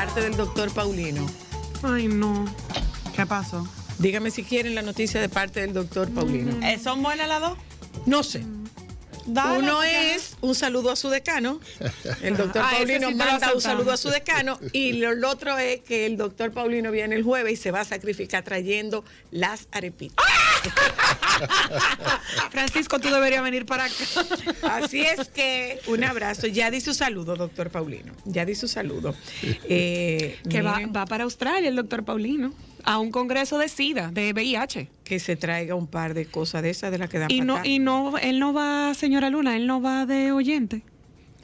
parte del doctor Paulino. Ay, no. ¿Qué pasó? Dígame si quieren la noticia de parte del doctor Paulino. ¿Son buenas las dos? No sé. Dale, Uno porque- es un saludo a su decano. El doctor Ah, ese Paulino sí te lo manda un aceptamos. saludo a su decano. Y lo otro es que el doctor Paulino viene el jueves y se va a sacrificar trayendo las arepitas. Francisco, tú deberías venir para acá. Así es que un abrazo. Ya di su saludo, doctor Paulino. Ya di su saludo. Que va para Australia el doctor Paulino. A un congreso de SIDA, de VIH. Que se traiga un par de cosas de esas de las que dan Y no, él no va, señora Luna, él no va de oyente.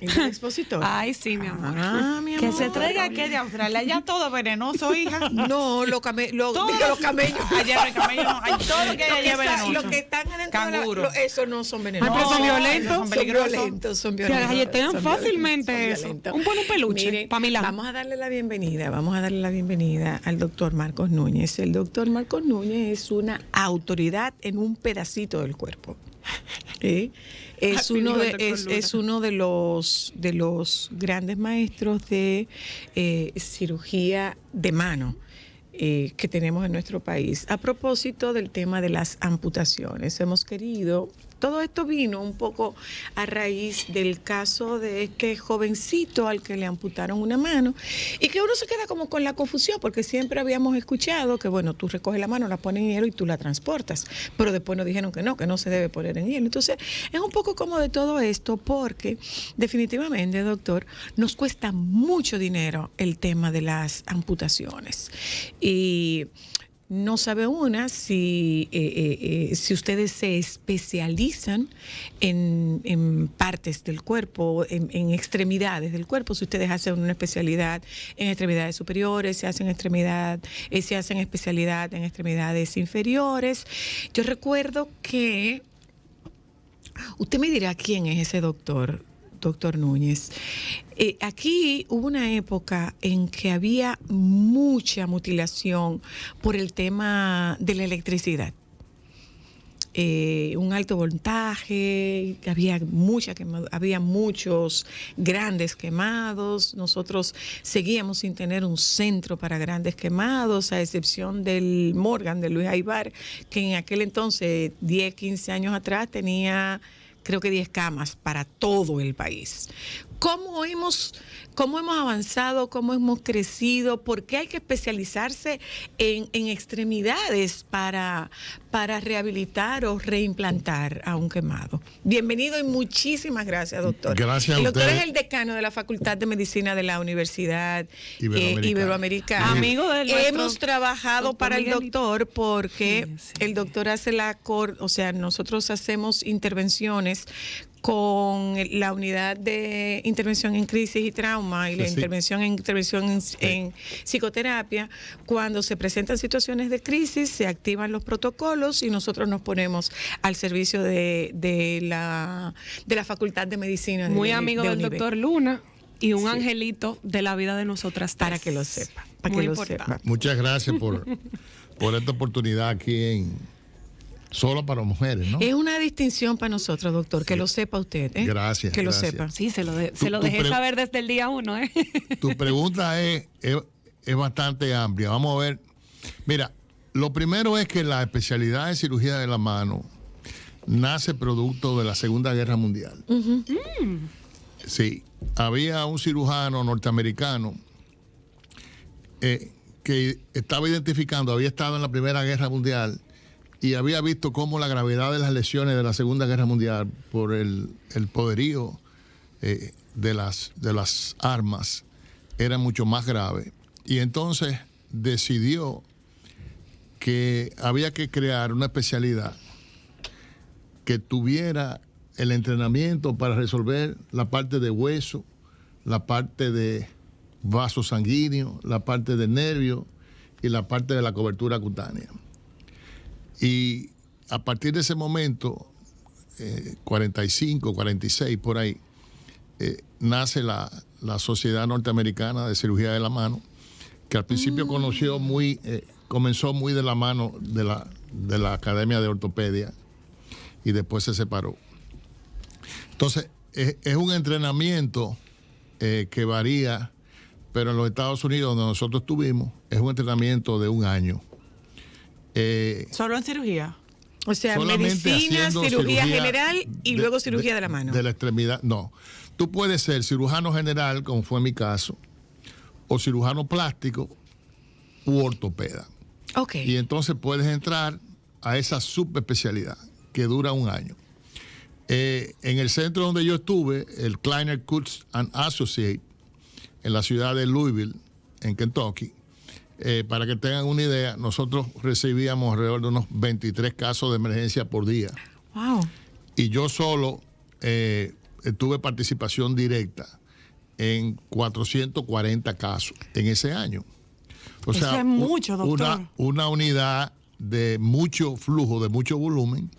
¿El expositor? Ay, sí, mi amor. Ah, mi Que amor. se traiga que de Australia. Ya todo venenoso, hija. No, los camellos. Los camellos. Allá no hay camellos, no. Hay todo lo que hay allá es venenoso. Los que están adentro Canguro. esos no son venenosos. Ay, pero son violentos. Son peligrosos. violentos, son Se violentos. galletean son fácilmente violentos, eso. son violentos. Un buen peluche, Miren, pa' Milán. vamos a darle la bienvenida al doctor Marcos Núñez. El doctor Marcos Núñez es una autoridad en un pedacito del cuerpo. ¿Sí? Es Así uno dijo el doctor Luna. es uno de los grandes maestros de cirugía de mano que tenemos en nuestro país. A propósito del tema de las amputaciones, hemos querido, todo esto vino un poco a raíz del caso de este jovencito al que le amputaron una mano y que uno se queda como con la confusión porque siempre habíamos escuchado que, bueno, tú recoges la mano, la pones en hielo y tú la transportas, pero después nos dijeron que no se debe poner en hielo. Entonces, es un poco como de todo esto porque definitivamente, doctor, nos cuesta mucho dinero el tema de las amputaciones. Y no sabe una si ustedes se especializan en partes del cuerpo, en extremidades del cuerpo, si ustedes hacen una especialidad en extremidades superiores, se hacen especialidad en extremidades inferiores. Yo recuerdo que usted me dirá quién es ese doctor Núñez. Aquí hubo una época en que había mucha mutilación por el tema de la electricidad. Un alto voltaje, había muchos grandes quemados. Nosotros seguíamos sin tener un centro para grandes quemados, a excepción del Morgan, de Luis Aybar, que en aquel entonces, 10, 15 años atrás, tenía creo que 10 camas para todo el país. ¿Cómo hemos avanzado? ¿Cómo hemos crecido? ¿Por qué hay que especializarse en extremidades para rehabilitar o reimplantar a un quemado? Bienvenido y muchísimas gracias, doctor. Gracias a el doctor usted. es el decano de la Facultad de Medicina de la Universidad Iberoamericana. Amigo de nuestro Hemos trabajado doctor para el Miguelito. doctor porque Sí. el doctor hace nosotros hacemos intervenciones con la unidad de intervención en crisis y trauma y la Sí. intervención en psicoterapia. Cuando se presentan situaciones de crisis, se activan los protocolos y nosotros nos ponemos al servicio de la Facultad de Medicina. Muy amigo del UNIBE. doctor Luna y un Sí. angelito de la vida de nosotras tres. Para que lo sepa, para Muy que lo importante. sepa. Muchas gracias por esta oportunidad aquí en Solo para Mujeres, ¿no? Es una distinción para nosotros, doctor, que lo sepa usted. Gracias, Que lo gracias. sepa. Sí, se lo Tú dejé saber desde el día 1, ¿eh? Tu pregunta es bastante amplia. Vamos a ver. Mira, lo primero es que la especialidad de cirugía de la mano nace producto de la Segunda Guerra Mundial. Sí, había un cirujano norteamericano que estaba identificando, había estado en la Primera Guerra Mundial y había visto cómo la gravedad de las lesiones de la Segunda Guerra Mundial por el poderío de las armas era mucho más grave. Y entonces decidió que había que crear una especialidad que tuviera el entrenamiento para resolver la parte de hueso, la parte de vaso sanguíneo, la parte de nervio y la parte de la cobertura cutánea. Y a partir de ese momento, 45, 46, por ahí, nace la Sociedad Norteamericana de Cirugía de la Mano, que al principio comenzó muy de la mano de la Academia de Ortopedia y después se separó. Entonces, es un entrenamiento que varía pero en los Estados Unidos, donde nosotros estuvimos, es un entrenamiento de 1 año. ¿Solo en cirugía? O sea, Solamente medicina, haciendo cirugía general y luego cirugía de la mano. De la extremidad, no. Tú puedes ser cirujano general, como fue mi caso, o cirujano plástico u ortopeda. Ok. Y entonces puedes entrar a esa subespecialidad que dura 1 año. En el centro donde yo estuve, el Kleiner Kurtz and Associate, en la ciudad de Louisville, en Kentucky, para que tengan una idea, nosotros recibíamos alrededor de unos 23 casos de emergencia por día. Wow. Y yo solo tuve participación directa en 440 casos en ese año. O Eso sea, es mucho, doctor. una unidad de mucho flujo, de mucho volumen,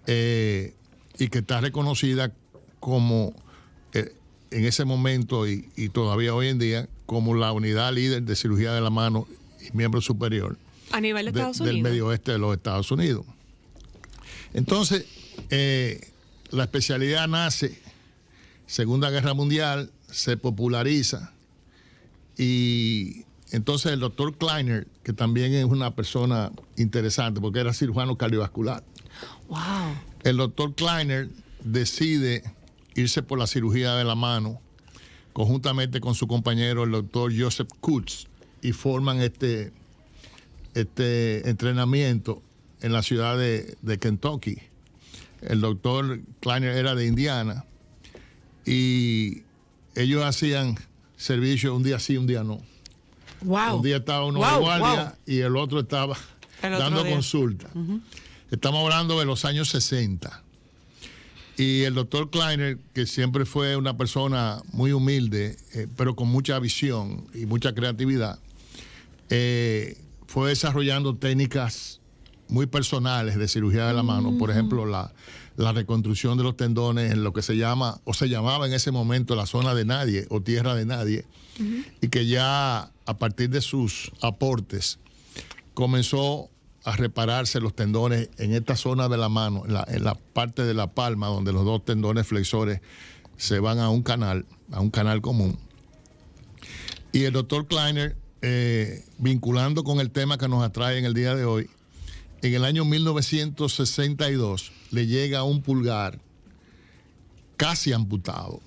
y que está reconocida como, en ese momento y todavía hoy en día, como la unidad líder de cirugía de la mano y miembro superior A nivel de Estados del Unidos. medio oeste de los Estados Unidos. Entonces, la especialidad nace, Segunda Guerra Mundial, se populariza, y entonces el doctor Kleiner, que también es una persona interesante porque era cirujano cardiovascular, Wow. el doctor Kleiner decide irse por la cirugía de la mano conjuntamente con su compañero, el doctor Joseph Kurtz, y forman este entrenamiento en la ciudad de Kentucky. El doctor Kleiner era de Indiana y ellos hacían servicio un día sí, un día no. Wow. Un día estaba uno Wow, de guardia wow. y el otro estaba El otro dando día. consulta. Estamos hablando de los años 60. Y el doctor Kleiner, que siempre fue una persona muy humilde, pero con mucha visión y mucha creatividad, fue desarrollando técnicas muy personales de cirugía de la mano. Por ejemplo, la reconstrucción de los tendones en lo que se llama, o se llamaba en ese momento, la zona de nadie o tierra de nadie, y que ya a partir de sus aportes comenzó a repararse los tendones en esta zona de la mano, en la parte de la palma, donde los dos tendones flexores se van a un canal común. Y el doctor Kleiner, vinculando con el tema que nos atrae en el día de hoy, en el año 1962 le llega un pulgar casi amputado.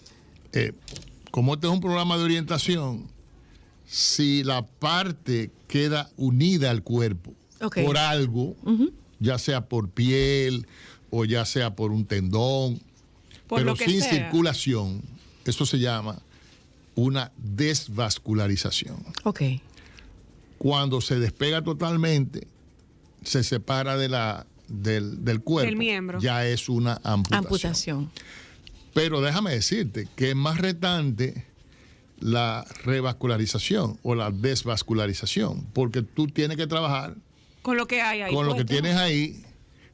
Como este es un programa de orientación, si la parte queda unida al cuerpo, Ok. por algo, ya sea por piel o ya sea por un tendón, Por pero lo que sin sea. circulación, eso se llama una desvascularización. Ok. Cuando se despega totalmente, se separa del cuerpo, Del miembro. ya es una amputación. Amputación. Pero déjame decirte que es más retante la revascularización o la desvascularización, porque tú tienes que trabajar Con lo que hay ahí. con lo que puesto. tienes ahí,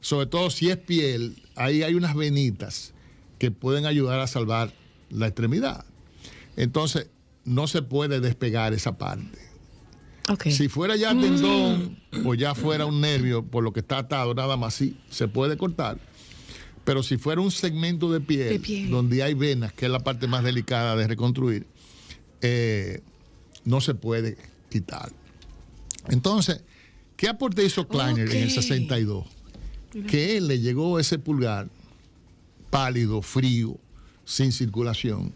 sobre todo si es piel, ahí hay unas venitas que pueden ayudar a salvar la extremidad. Entonces, no se puede despegar esa parte. Ok. Si fuera ya tendón o ya fuera un nervio por lo que está atado, nada más sí, se puede cortar. Pero si fuera un segmento de piel, donde hay venas, que es la parte más delicada de reconstruir, no se puede quitar. Entonces, ¿qué aporte hizo Kleiner en el 62? Que él le llegó ese pulgar pálido, frío, sin circulación,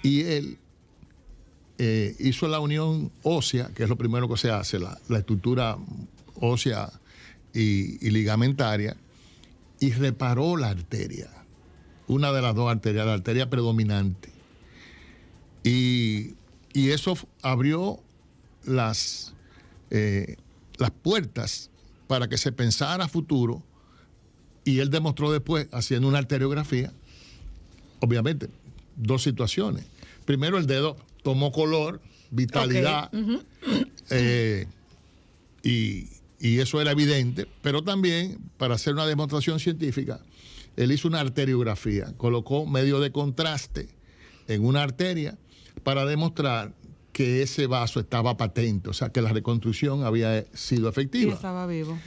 y él hizo la unión ósea, que es lo primero que se hace, la estructura ósea y ligamentaria, y reparó la arteria, una de las dos arterias, la arteria predominante. Y eso abrió las puertas para que se pensara a futuro, y él demostró después, haciendo una arteriografía, obviamente, dos situaciones. Primero, el dedo tomó color, vitalidad, y eso era evidente, pero también, para hacer una demostración científica, él hizo una arteriografía, colocó medio de contraste en una arteria para demostrar que ese vaso estaba patente, o sea, que la reconstrucción había sido efectiva. Y estaba vivo.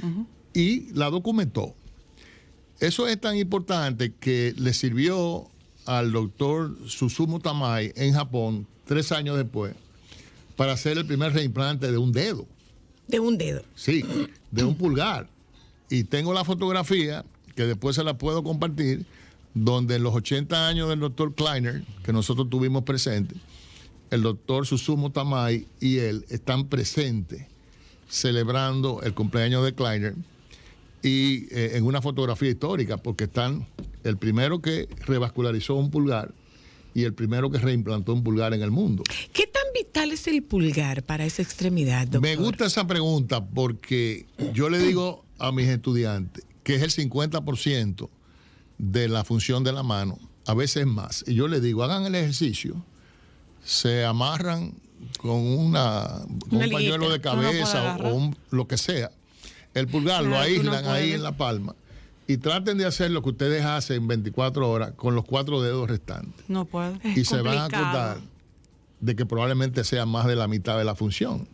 Y la documentó. Eso es tan importante que le sirvió al doctor Susumu Tamai en Japón 3 años después para hacer el primer reimplante de un dedo. De un dedo. Sí, de un pulgar. Y tengo la fotografía, que después se la puedo compartir, donde en los 80 años del doctor Kleiner, que nosotros tuvimos presente, el doctor Susumu Tamai y él están presentes celebrando el cumpleaños de Kleiner y en una fotografía histórica, porque están el primero que revascularizó un pulgar y el primero que reimplantó un pulgar en el mundo. ¿Qué tan vital es el pulgar para esa extremidad, doctor? Me gusta esa pregunta porque yo le digo a mis estudiantes que es el 50% de la función de la mano, a veces más. Y yo les digo, hagan el ejercicio, se amarran con un pañuelo de cabeza o lo que sea. El pulgar lo aíslan ahí en la palma y traten de hacer lo que ustedes hacen en 24 horas con los 4 dedos restantes. No puedo. Y se van a acordar de que probablemente sea más de la mitad de la función.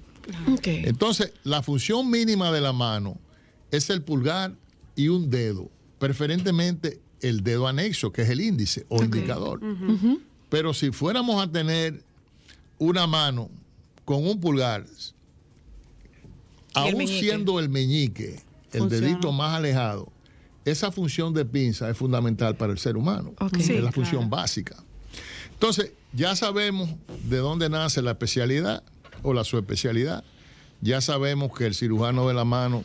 Okay. Entonces, la función mínima de la mano es el pulgar y un dedo, preferentemente el dedo anexo, que es el índice o indicador. Pero si fuéramos a tener una mano con un pulgar, aún siendo el meñique, el dedito más alejado, esa función de pinza es fundamental para el ser humano. Es la función básica. Entonces, ya sabemos de dónde nace la especialidad o la subespecialidad. Ya sabemos que el cirujano de la mano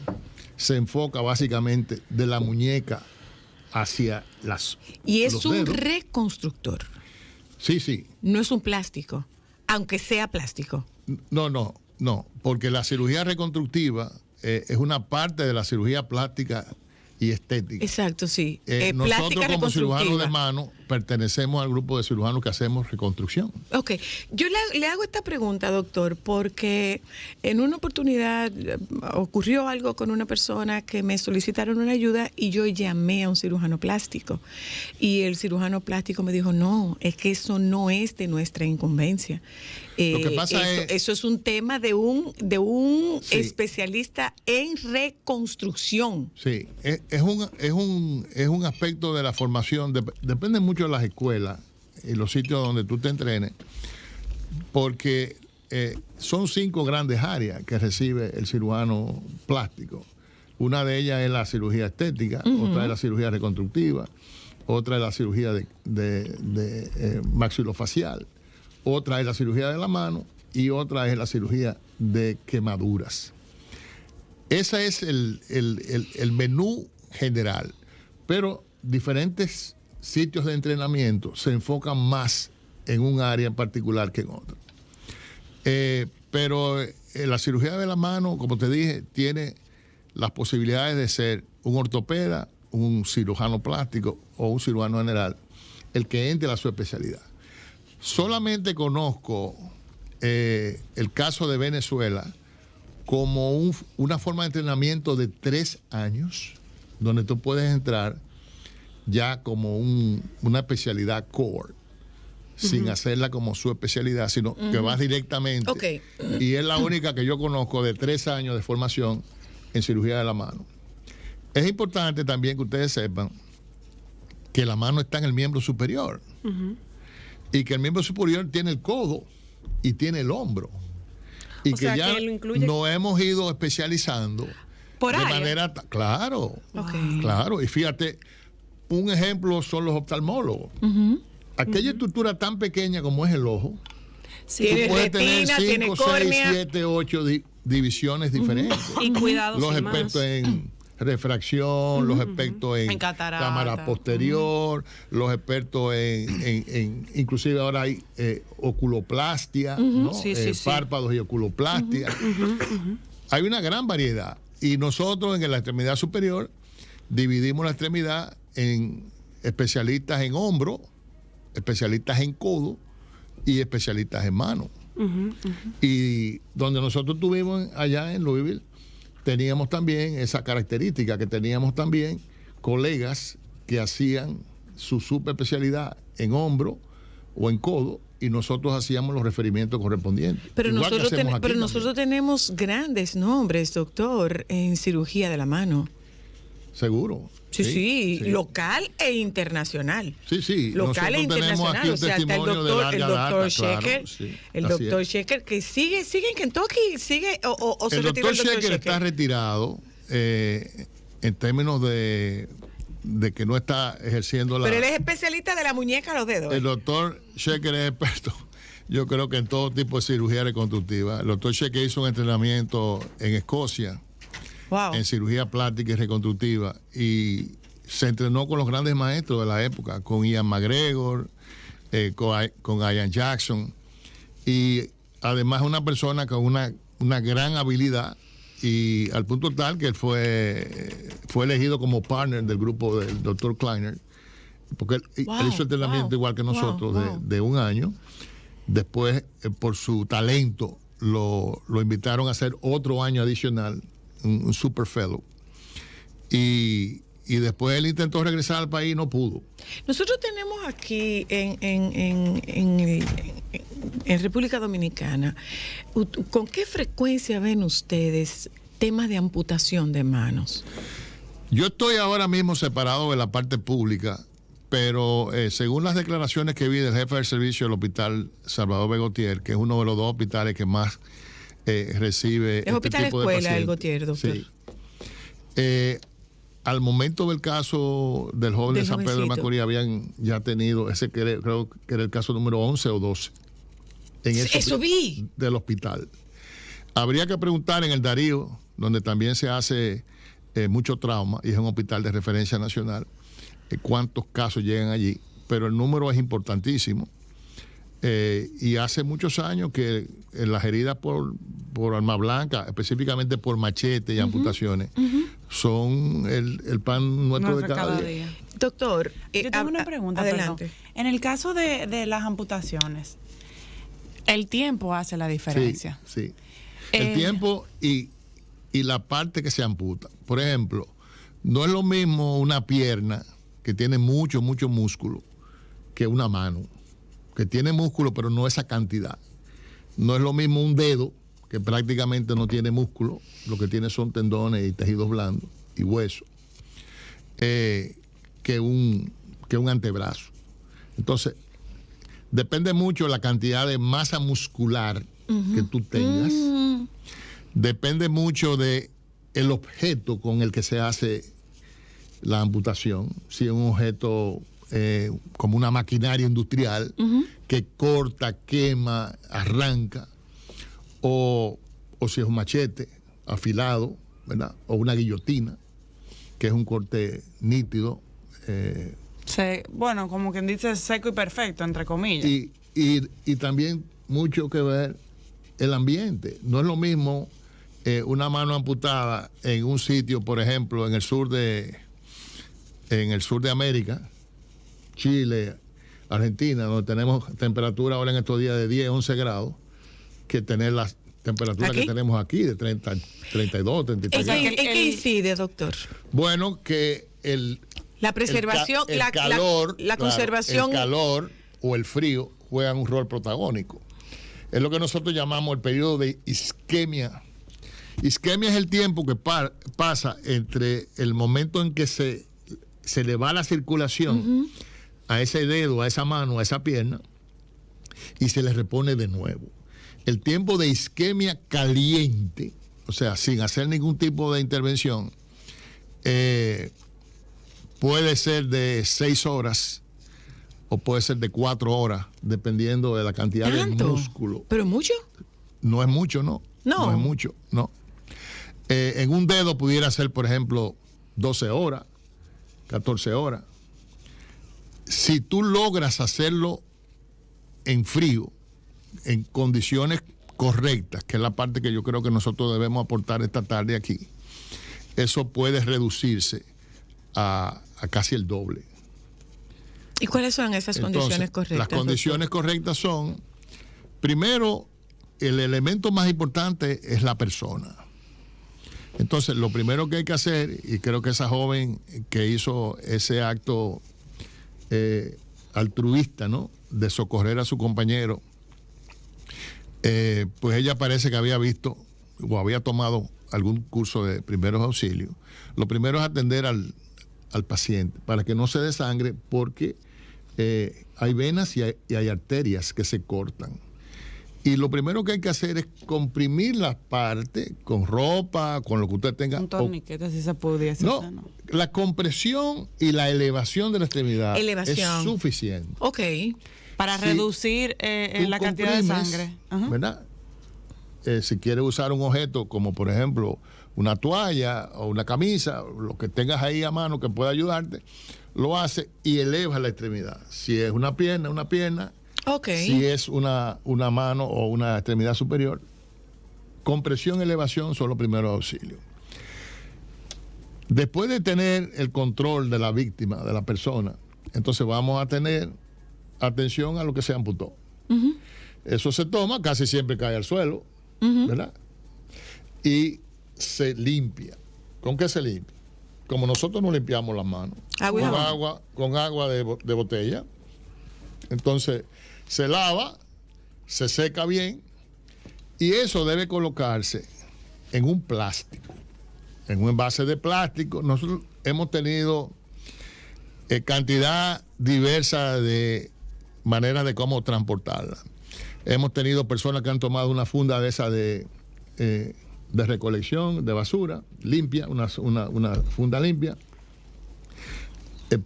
se enfoca básicamente de la muñeca hacia los Y es un dedos. reconstructor. Sí, sí. No es un plástico, aunque sea plástico. No, porque la cirugía reconstructiva es una parte de la cirugía plástica y estética. Exacto, sí. Nosotros como cirujanos de mano pertenecemos al grupo de cirujanos que hacemos reconstrucción. Ok, yo le hago esta pregunta, doctor, porque en una oportunidad ocurrió algo con una persona que me solicitaron una ayuda y yo llamé a un cirujano plástico. Y el cirujano plástico me dijo, no, es que eso no es de nuestra incumbencia. Lo que pasa eso es un tema de un especialista en reconstrucción. Sí, es un aspecto de la formación, depende mucho de las escuelas y los sitios donde tú te entrenes, porque son 5 grandes áreas que recibe el cirujano plástico. Una de ellas es la cirugía estética, otra es la cirugía reconstructiva, otra es la cirugía de maxilofacial, otra es la cirugía de la mano y otra es la cirugía de quemaduras. Ese es el menú general, pero diferentes sitios de entrenamiento se enfocan más en un área en particular que en otra. Pero la cirugía de la mano, como te dije, tiene las posibilidades de ser un ortopeda, un cirujano plástico o un cirujano general, el que entre a su especialidad. Solamente conozco el caso de Venezuela como una forma de entrenamiento de 3 años, donde tú puedes entrar ya como una especialidad core, sin hacerla como su especialidad, sino que vas directamente. Okay. Y es la única que yo conozco de 3 años de formación en cirugía de la mano. Es importante también que ustedes sepan que la mano está en el miembro superior y que el miembro superior tiene el codo y tiene el hombro. Y que ya nos hemos ido especializando por de área. manera... Claro, claro. Y fíjate, un ejemplo son los oftalmólogos. Aquella estructura tan pequeña como es el ojo, Tiene puede tener retina, tiene 5, 6, córnea. 7, 8 divisiones diferentes. Y cuidados Los y expertos más. en refracción, los expertos en catarata. cámara posterior, los expertos en inclusive ahora hay oculoplastia, ¿no? Sí, sí, sí. Párpados y oculoplastia. Hay una gran variedad. Y nosotros en la extremidad superior dividimos la extremidad en especialistas en hombro, especialistas en codo y especialistas en mano. Y donde nosotros tuvimos allá en Louisville, teníamos también esa característica, que teníamos también colegas que hacían su subespecialidad en hombro o en codo y nosotros hacíamos los referimientos correspondientes. Pero Igual nosotros tenemos grandes nombres, doctor, en cirugía de la mano. Seguro. Sí, local e internacional. Sí. Local e internacional. O sea, hasta el doctor Shecker, claro, el doctor Shecker, que sigue en Kentucky, o se el retiró doctor Shecker está retirado en términos de que no está ejerciendo la... Pero él es especialista de la muñeca a los dedos. El doctor Shecker es experto, yo creo que en todo tipo de cirugía reconstructiva. El doctor Shecker hizo un entrenamiento en Escocia, en cirugía plástica y reconstructiva, y se entrenó con los grandes maestros de la época, con Ian McGregor, con Ian Jackson, y además una persona con una gran habilidad, y al punto tal que él fue elegido como partner del grupo del doctor Kleiner, porque él hizo el entrenamiento igual que nosotros de un año. Después, por su talento, lo invitaron a hacer otro año adicional, un super fellow, y después él intentó regresar al país y no pudo. Nosotros tenemos aquí en República Dominicana, ¿con qué frecuencia ven ustedes temas de amputación de manos? Yo estoy ahora mismo separado de la parte pública, pero según las declaraciones que vi del jefe del servicio del hospital Salvador Begotier, que es uno de los 2 hospitales que más recibe es hospital tipo escuela de pacientes. El Gautier, doctor. Sí. Al momento del caso del joven de San Pedro de Macorís, habían ya tenido creo que era el caso número 11 o 12 en eso vi del hospital. Habría que preguntar en el Darío, donde también se hace mucho trauma y es un hospital de referencia nacional, cuántos casos llegan allí, pero el número es importantísimo. Y hace muchos años que las heridas por arma blanca, específicamente por machete y amputaciones, son el pan nuestro de cada día. Doctor, yo tengo una pregunta. Adelante. Perdón. En el caso de las amputaciones, el tiempo hace la diferencia. Sí. El tiempo y la parte que se amputa. Por ejemplo, no es lo mismo una pierna que tiene mucho músculo que una mano que tiene músculo, pero no esa cantidad. No es lo mismo un dedo, que prácticamente no tiene músculo, lo que tiene son tendones y tejidos blandos y huesos, que un antebrazo. Entonces, depende mucho la cantidad de masa muscular que tú tengas. Depende mucho de el objeto con el que se hace la amputación. Si es un objeto como una maquinaria industrial que corta, quema, arranca, o si es un machete afilado, ¿verdad? O una guillotina, que es un corte nítido. Bueno, como quien dice, seco y perfecto, entre comillas. Y también mucho que ver el ambiente. No es lo mismo una mano amputada en un sitio, por ejemplo, en el sur de América, Chile, Argentina, donde tenemos temperatura ahora en estos días de 10, 11 grados, que tener las temperaturas que tenemos aquí de 30, 32, 33 grados. ¿En qué incide, doctor? Bueno, que la preservación, el calor, la conservación. El calor o el frío juegan un rol protagónico. Es lo que nosotros llamamos el periodo de isquemia. Isquemia es el tiempo que pasa entre el momento en que se le va la circulación a ese dedo, a esa mano, a esa pierna, y se le repone de nuevo. El tiempo de isquemia caliente, o sea, sin hacer ningún tipo de intervención, puede ser de 6 horas o puede ser de 4 horas, dependiendo de la cantidad de músculo. ¿Pero mucho? No es mucho, no. No es mucho, no. En un dedo pudiera ser, por ejemplo, 12 horas, 14 horas. Si tú logras hacerlo en frío, en condiciones correctas, que es la parte que yo creo que nosotros debemos aportar esta tarde aquí, eso puede reducirse a casi el doble. ¿Y cuáles son esas condiciones correctas? Las condiciones correctas son, primero, el elemento más importante es la persona. Entonces, lo primero que hay que hacer, y creo que esa joven que hizo ese acto altruista, ¿no?, de socorrer a su compañero, pues ella parece que había visto o había tomado algún curso de primeros auxilios. Lo primero es atender al al paciente para que no se desangre, porque hay venas y hay arterias que se cortan. Y lo primero que hay que hacer es comprimir las partes con ropa, con lo que usted tenga. Un torniquete, si se pudiese. No, la compresión y la elevación de la extremidad es suficiente. Ok. Para reducir la cantidad de sangre. ¿Verdad? Si quieres usar un objeto como, por ejemplo, una toalla o una camisa, lo que tengas ahí a mano que pueda ayudarte, lo hace y eleva la extremidad. Si es una pierna. Okay. Si es una mano o una extremidad superior, compresión y elevación son los primeros auxilios. Después de tener el control de la víctima, de la persona, entonces vamos a tener atención a lo que se amputó. Uh-huh. Eso se toma, casi siempre cae al suelo, uh-huh, ¿verdad? Y se limpia. ¿Con qué se limpia? Como nosotros nos limpiamos las manos. Con agua de botella. Entonces se lava, se seca bien, y eso debe colocarse en un plástico, en un envase de plástico. Nosotros hemos tenido cantidad diversa de maneras de cómo transportarla. Hemos tenido personas que han tomado una funda de esa de recolección de basura limpia, una funda limpia,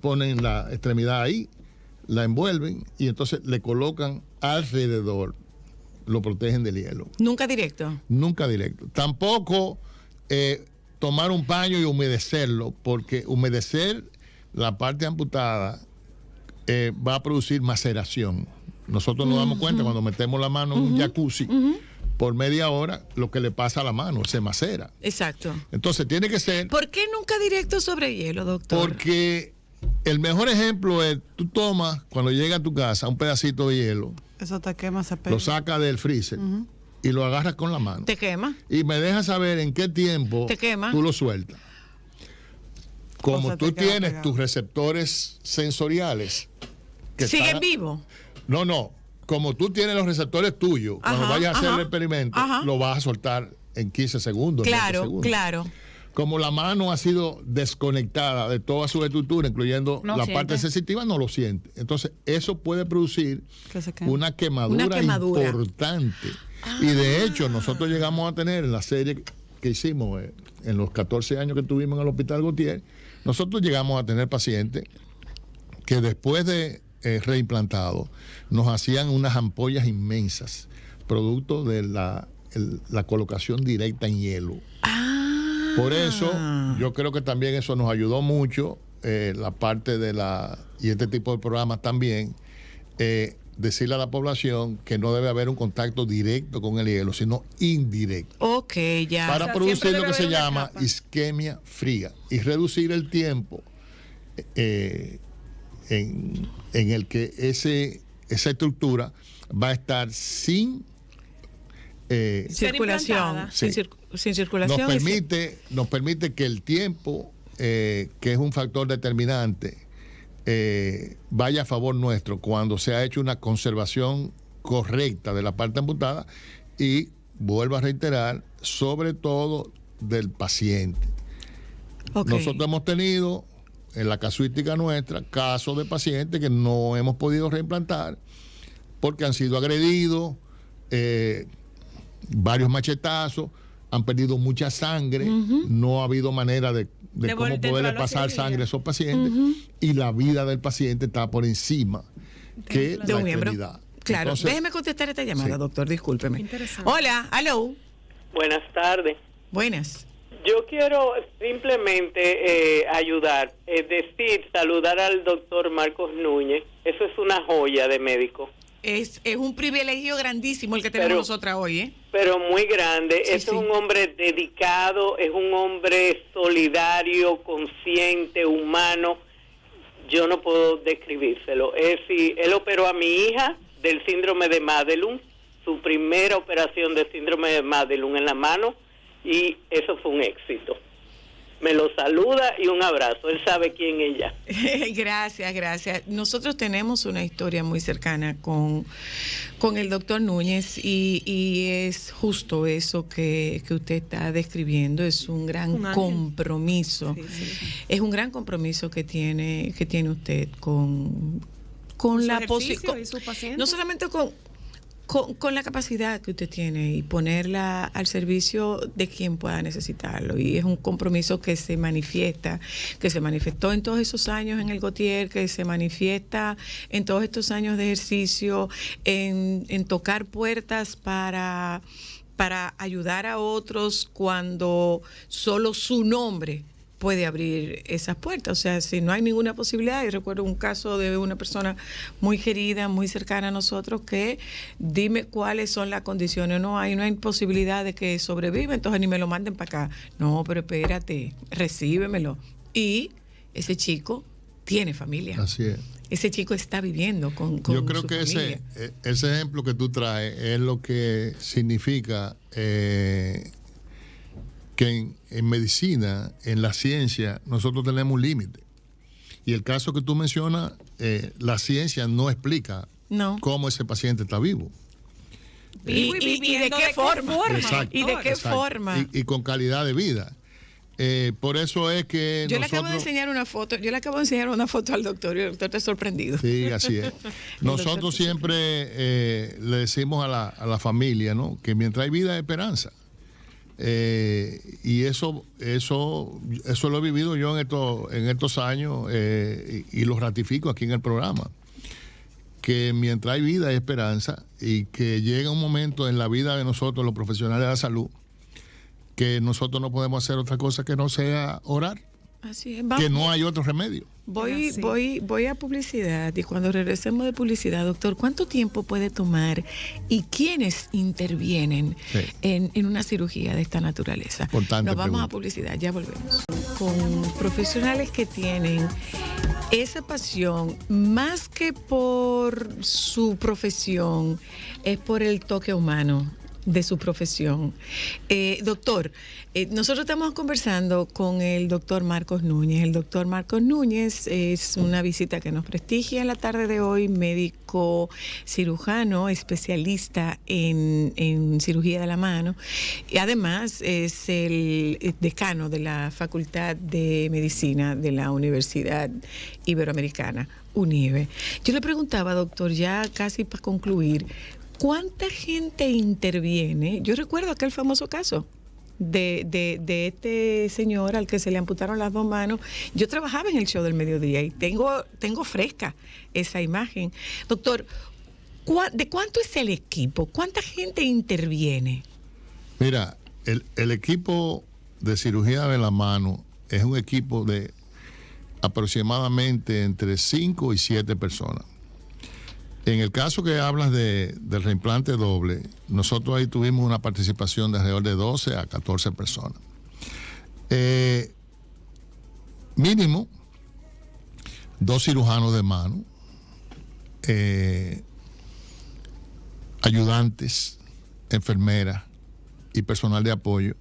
ponen la extremidad ahí, la envuelven y entonces le colocan alrededor, lo protegen del hielo. ¿Nunca directo? Nunca directo. Tampoco tomar un paño y humedecerlo, porque humedecer la parte amputada va a producir maceración. Nosotros nos damos cuenta cuando metemos la mano en un jacuzzi, por media hora, lo que le pasa a la mano, se macera. Exacto. Entonces tiene que ser... ¿Por qué nunca directo sobre hielo, doctor? Porque el mejor ejemplo es, tú tomas, cuando llega a tu casa, un pedacito de hielo. Eso te quema, se pega. Lo sacas del freezer y lo agarras con la mano. ¿Te quema? Y me dejas saber en qué tiempo ¿te quema? Tú lo sueltas. Como tú tienes tus receptores sensoriales. ¿Siguen vivos? No. Como tú tienes los receptores tuyos, cuando vayas a hacer el experimento, lo vas a soltar en 15 segundos. Claro, 20 segundos. claro. Como la mano ha sido desconectada de toda su estructura, incluyendo la parte sensitiva, no lo siente. Entonces, eso puede producir una quemadura importante. Y de hecho, nosotros llegamos a tener en la serie que hicimos en los 14 años que tuvimos en el Hospital Gautier, nosotros llegamos a tener pacientes que después de reimplantado nos hacían unas ampollas inmensas, producto de la colocación directa en hielo. Por eso, yo creo que también eso nos ayudó mucho, la parte de y este tipo de programas también, decirle a la población que no debe haber un contacto directo con el hielo, sino indirecto. Ok, ya. Para producir lo que se llama isquemia fría y reducir el tiempo en el que esa estructura va a estar sin circulación. Sí. Sin circulación. Nos permite que el tiempo, que es un factor determinante, vaya a favor nuestro cuando se ha hecho una conservación correcta de la parte amputada, y vuelvo a reiterar, sobre todo del paciente. Okay. Nosotros hemos tenido en la casuística nuestra casos de pacientes que no hemos podido reimplantar porque han sido agredidos, varios machetazos, han perdido mucha sangre, no ha habido manera de cómo poderle pasar sangre a esos pacientes, y la vida del paciente está por encima de la extremidad. Claro. Entonces, déjeme contestar esta llamada, doctor, discúlpeme. Hola, aló. Buenas tardes. Buenas. Yo quiero simplemente ayudar, es decir, saludar al doctor Marcos Núñez. Eso es una joya de médico. Es un privilegio grandísimo el que tenemos nosotras hoy, ¿eh? Pero muy grande. Es un hombre dedicado, es un hombre solidario, consciente, humano. Yo no puedo describírselo. Él operó a mi hija del síndrome de Madelung, su primera operación de síndrome de Madelung en la mano, y eso fue un éxito. me lo saluda y un abrazo. Él sabe quién es ella. Gracias. Nosotros tenemos una historia muy cercana con el doctor Núñez y es justo eso que usted está describiendo. Es un gran compromiso. Sí. Es un gran compromiso que tiene usted con la posibilidad. No solamente con la capacidad que usted tiene y ponerla al servicio de quien pueda necesitarlo. Y es un compromiso que se manifestó en todos esos años en el Gautier, que se manifiesta en todos estos años de ejercicio, en tocar puertas para ayudar a otros cuando solo su nombre puede abrir esas puertas. O sea, si no hay ninguna posibilidad, y recuerdo un caso de una persona muy querida, muy cercana a nosotros, que dime cuáles son las condiciones. No hay posibilidad de que sobreviva, entonces ni me lo manden para acá. No, pero espérate, recíbemelo. Y ese chico tiene familia. Así es. Ese chico está viviendo con Yo creo su que familia. ese ejemplo que tú traes es lo que significa que en medicina, en la ciencia, nosotros tenemos un límite. Y el caso que tú mencionas, la ciencia no explica cómo ese paciente está vivo. Y de qué forma. Exacto, y de qué forma. Y con calidad de vida. Por eso es que le acabo de enseñar una foto al doctor y el doctor está sorprendido. Sí, así es. Nosotros siempre le decimos a la familia, ¿no?, que mientras hay vida hay esperanza. Y eso lo he vivido yo en estos años y lo ratifico aquí en el programa, que mientras hay vida hay esperanza y que llega un momento en la vida de nosotros, los profesionales de la salud, que nosotros no podemos hacer otra cosa que no sea orar. Así es. Que no hay otro remedio. Voy a publicidad y cuando regresemos de publicidad, doctor, ¿cuánto tiempo puede tomar y quiénes intervienen en una cirugía de esta naturaleza? Importante Nos vamos pregunta. a publicidad, ya volvemos. Con profesionales que tienen esa pasión, más que por su profesión, es por el toque humano de su profesión. Doctor, nosotros estamos conversando con el doctor Marcos Núñez. El doctor Marcos Núñez es una visita que nos prestigia en la tarde de hoy, médico cirujano, especialista en cirugía de la mano, y además es el decano de la Facultad de Medicina de la Universidad Iberoamericana, UNIBE. Yo le preguntaba, doctor, ya casi para concluir, ¿cuánta gente interviene? Yo recuerdo aquel famoso caso de este señor al que se le amputaron las 2 manos. Yo trabajaba en el show del mediodía y tengo fresca esa imagen. Doctor, ¿de cuánto es el equipo? ¿Cuánta gente interviene? Mira, el equipo de cirugía de la mano es un equipo de aproximadamente entre 5 y 7 personas. En el caso que hablas del reimplante doble, nosotros ahí tuvimos una participación de alrededor de 12 a 14 personas. Mínimo 2 cirujanos de mano, ayudantes, enfermeras y personal de apoyo,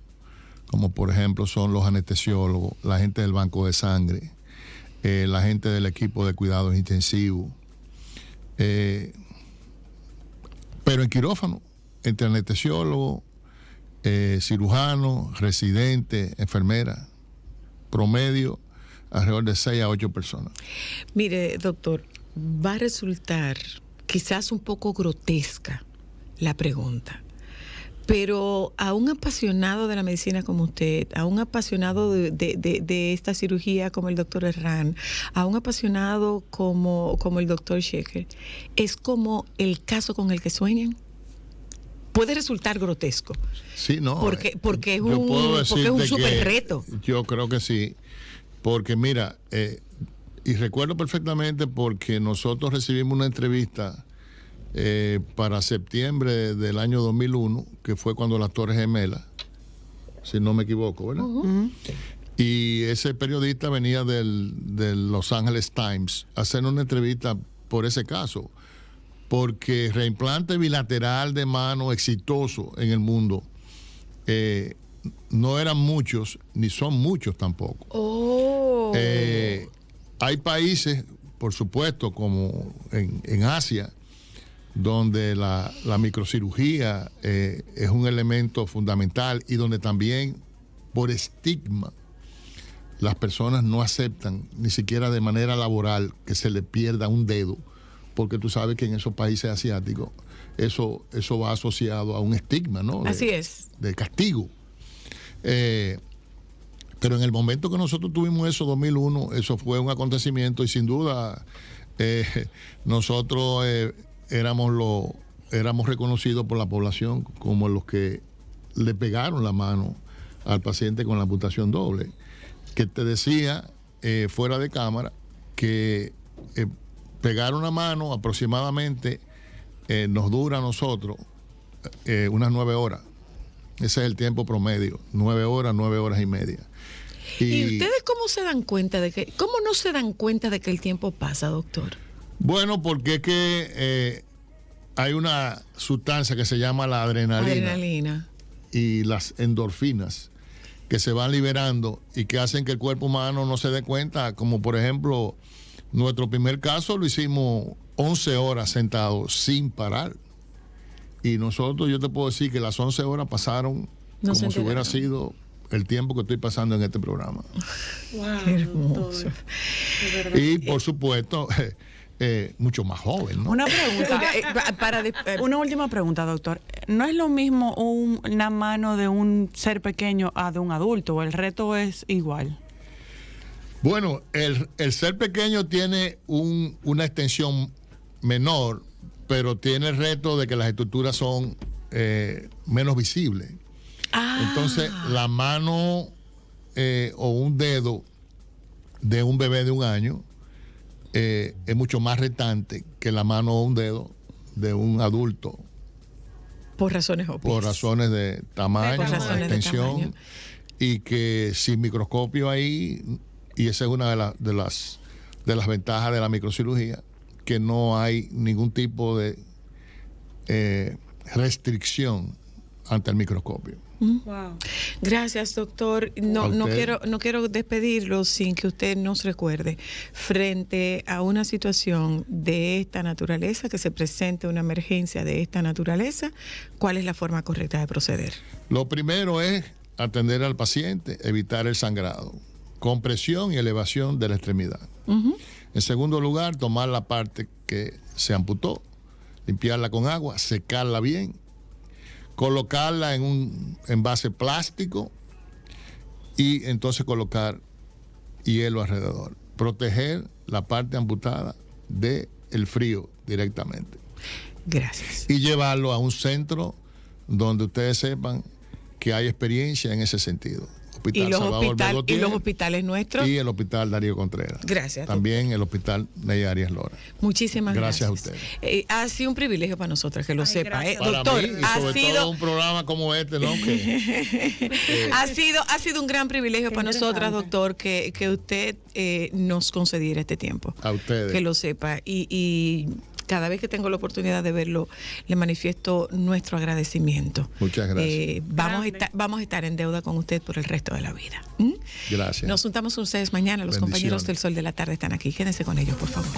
como por ejemplo son los anestesiólogos, la gente del banco de sangre, la gente del equipo de cuidados intensivos. Pero en quirófano, entre anestesiólogo, cirujano, residente, enfermera, promedio alrededor de 6 a 8 personas. Mire, doctor, va a resultar quizás un poco grotesca la pregunta, pero a un apasionado de la medicina como usted, a un apasionado de esta cirugía como el doctor Herrán, a un apasionado como el doctor Sheker, ¿es como el caso con el que sueñan? Puede resultar grotesco. Sí, no. Porque es un súper reto. Yo creo que sí. Porque mira, y recuerdo perfectamente porque nosotros recibimos una entrevista para septiembre del año 2001, que fue cuando las Torres Gemelas, si no me equivoco, ¿verdad? Uh-huh. Y ese periodista venía del Los Angeles Times a hacer una entrevista por ese caso, porque reimplante bilateral de mano exitoso en el mundo no eran muchos, ni son muchos tampoco. Hay países, por supuesto, como en Asia, donde la microcirugía es un elemento fundamental y donde también por estigma las personas no aceptan ni siquiera de manera laboral que se le pierda un dedo, porque tú sabes que en esos países asiáticos eso va asociado a un estigma, ¿no? Así es. De castigo. Pero en el momento que nosotros tuvimos eso, 2001, eso fue un acontecimiento y sin duda nosotros éramos reconocidos por la población como los que le pegaron la mano al paciente con la amputación doble, que te decía fuera de cámara que pegar una mano aproximadamente nos dura a nosotros unas 9 horas. Ese es el tiempo promedio, 9 horas y media. ¿Y ustedes cómo se dan cuenta cómo no se dan cuenta de que el tiempo pasa, doctor? Bueno, porque es que hay una sustancia que se llama la adrenalina y las endorfinas que se van liberando y que hacen que el cuerpo humano no se dé cuenta, como por ejemplo, nuestro primer caso lo hicimos 11 horas sentados sin parar. Y nosotros, yo te puedo decir que las 11 horas pasaron como si hubiera sido el tiempo que estoy pasando en este programa. Wow, qué hermoso. Y por supuesto, mucho más joven, ¿no? Una pregunta, una última pregunta, doctor. ¿No es lo mismo una mano de un ser pequeño a de un adulto? ¿O el reto es igual? Bueno, el ser pequeño tiene una extensión menor, pero tiene el reto de que las estructuras son menos visibles. Entonces, la mano o un dedo de un bebé de 1 año es mucho más retante que la mano o un dedo de un adulto. Por razones obvias. Por razones de tamaño, de extensión, y que sin microscopio ahí, y esa es una de las ventajas de la microcirugía, que no hay ningún tipo de restricción ante el microscopio. Wow. Gracias, doctor. No quiero despedirlo sin que usted nos recuerde, frente a una situación de esta naturaleza, que se presente una emergencia de esta naturaleza, ¿cuál es la forma correcta de proceder? Lo primero es atender al paciente, evitar el sangrado, compresión y elevación de la extremidad. En segundo lugar, tomar la parte que se amputó, limpiarla con agua, secarla bien, colocarla en un envase plástico y entonces colocar hielo alrededor. Proteger la parte amputada del frío directamente. Gracias. Y llevarlo a un centro donde ustedes sepan que hay experiencia en ese sentido. ¿Y los hospitales nuestros? Y el Hospital Darío Contreras. Gracias. También el Hospital Ney Arias Lora. Muchísimas gracias. Gracias a ustedes. Ha sido un privilegio para nosotras, que lo sepa. Para doctor, mí, y sobre todo un programa como este, ¿no? Ha sido un gran privilegio para nosotras, doctor, que usted nos concediera este tiempo. A ustedes. Que lo sepa. Y cada vez que tengo la oportunidad de verlo, le manifiesto nuestro agradecimiento. Muchas gracias. Vamos a estar en deuda con usted por el resto de la vida. Gracias. Nos juntamos con ustedes mañana. Los compañeros del Sol de la Tarde están aquí. Quédense con ellos, por favor.